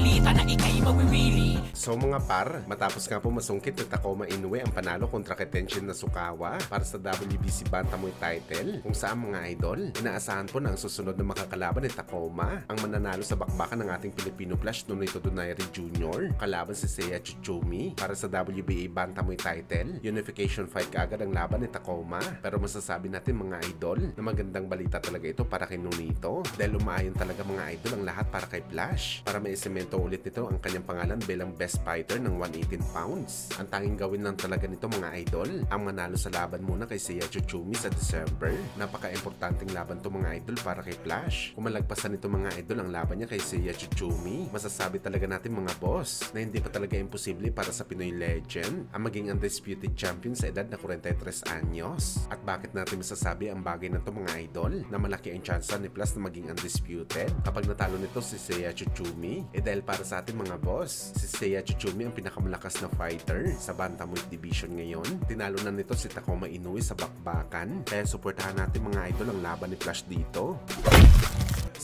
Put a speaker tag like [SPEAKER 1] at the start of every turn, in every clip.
[SPEAKER 1] balita na ikay mawiwili.
[SPEAKER 2] So mga par, matapos nga po masungkit ni Takuma Inoue ang panalo kontra kay Tenshin Nasukawa para sa WBC Bantamweight title, kung saan mga idol, inaasahan po na ang susunod na makakalaban ni Takuma ang mananalo sa bakbakan ng ating Filipino Flash Nonito Donaire Jr. kalaban si Seiya Tsutsumi para sa WBA Bantamweight title. Unification fight kaagad ang laban ni Takuma, pero masasabi natin mga idol na magandang balita talaga ito para kay Nonito dahil umaayon talaga mga idol ang lahat para kay Flash para may isemento ulit nito ang kanyang pangalan bilang best fighter ng 118 pounds. Ang tanging gawin lang talaga nito mga idol ang manalo sa laban muna kay Seiya Tsutsumi sa December. Napaka-importanting laban to mga idol para kay Flash. Kung malagpasan nito mga idol ang laban niya kay Seiya Tsutsumi, masasabi talaga natin mga boss na hindi pa talaga imposible para sa Pinoy legend ang maging undisputed champion sa edad na 43 anyos. At bakit natin masasabi ang bagay na to mga idol na malaki ang chance ni Plus na maging undisputed kapag natalo nito si Seiya Tsutsumi? Dahil para sa ating mga boss, si Seiya Tsutsumi ang pinakamalakas na fighter sa Bantamweight Division ngayon. Tinalo na nito si Takuma Inoue sa bakbakan, kaya suportahan natin mga idol ang laban ni Flash dito.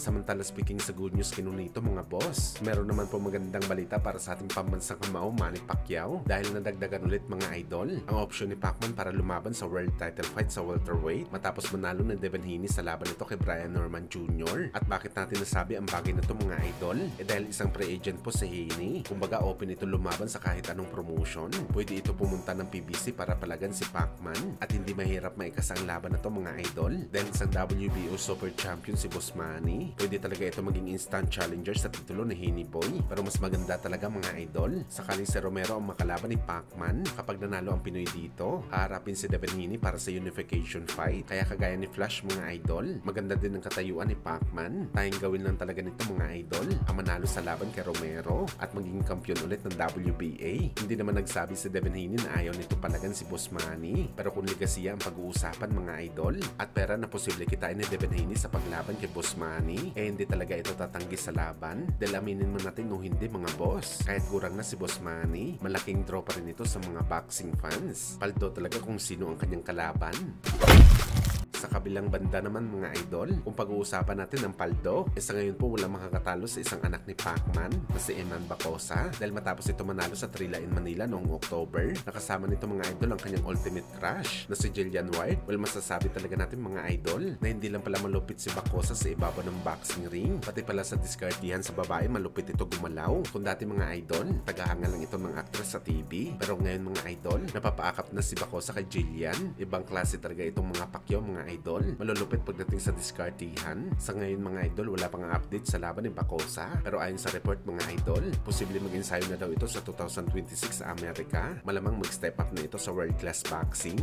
[SPEAKER 2] Samantala speaking sa good news kinunito mga boss, meron naman po magandang balita para sa ating pambansang kamao Manny Pacquiao dahil nadagdagan ulit mga idol ang option ni Pacman para lumaban sa world title fight sa welterweight matapos manalo ng Devin Haney sa laban nito kay Brian Norman Jr. At bakit natin nasabi ang bagay na to mga idol? Dahil isang pre-agent po si Haney, kumbaga open ito lumaban sa kahit anong promotion. Pwede ito pumunta ng PBC para palagan si Pacman at hindi mahirap maikasa ang laban na to mga idol dahil isang WBO Super Champion si Boss Manny. Pwede talaga ito maging instant challenger sa titulo ni Haney Boy, pero mas maganda talaga mga idol sakaling si Romero ang makalaban ni Pacman. Kapag nanalo ang Pinoy dito, haharapin si Devin Haney para sa unification fight. Kaya kagaya ni Flash mga idol, maganda din ang katayuan ni Pacman. Tayong gawin lang talaga nito mga idol ang manalo sa laban kay Romero at maging kampiyon ulit ng WBA. Hindi naman nagsabi si Devin Haney na ayaw nito palagan si Boss Manny, pero kung ligasiya ang pag-uusapan mga idol at pera na posible kitain ni Devin Haney sa paglaban kay Boss Manny, hindi talaga ito tatanggi sa laban dahil aminin mo natin no hindi mga boss, kahit kurang na si Boss Manny, malaking draw pa rin ito sa mga boxing fans. Paldo talaga kung sino ang kanyang kalaban. Sa kabilang banda naman mga idol, kung pag-uusapan natin ng paldo, sa ngayon po walang makakatalo sa isang anak ni Pacman na si Eman Bacosa dahil matapos ito manalo sa Trilla in Manila noong October. Nakasama nito mga idol ang kanyang ultimate crush na si Jillian White. Well, masasabi talaga natin mga idol na hindi lang pala malupit si Bacosa sa ibabaw ng boxing ring, pati pala sa diskartihan sa babae malupit ito gumalaw. Kung dati mga idol, tagahanga lang ito ng actress sa TV, pero ngayon mga idol, napapaakap na si Bacosa kay Jillian. Ibang klase talaga itong mga Pacquiao mga idol, malulupit pagdating sa diskartihan. Sa ngayon mga idol, wala pang update sa laban ni Bacosa, pero ayon sa report mga idol, posible mag-ensayo na daw ito sa 2026 sa Amerika. Malamang mag-step up na ito sa world class boxing.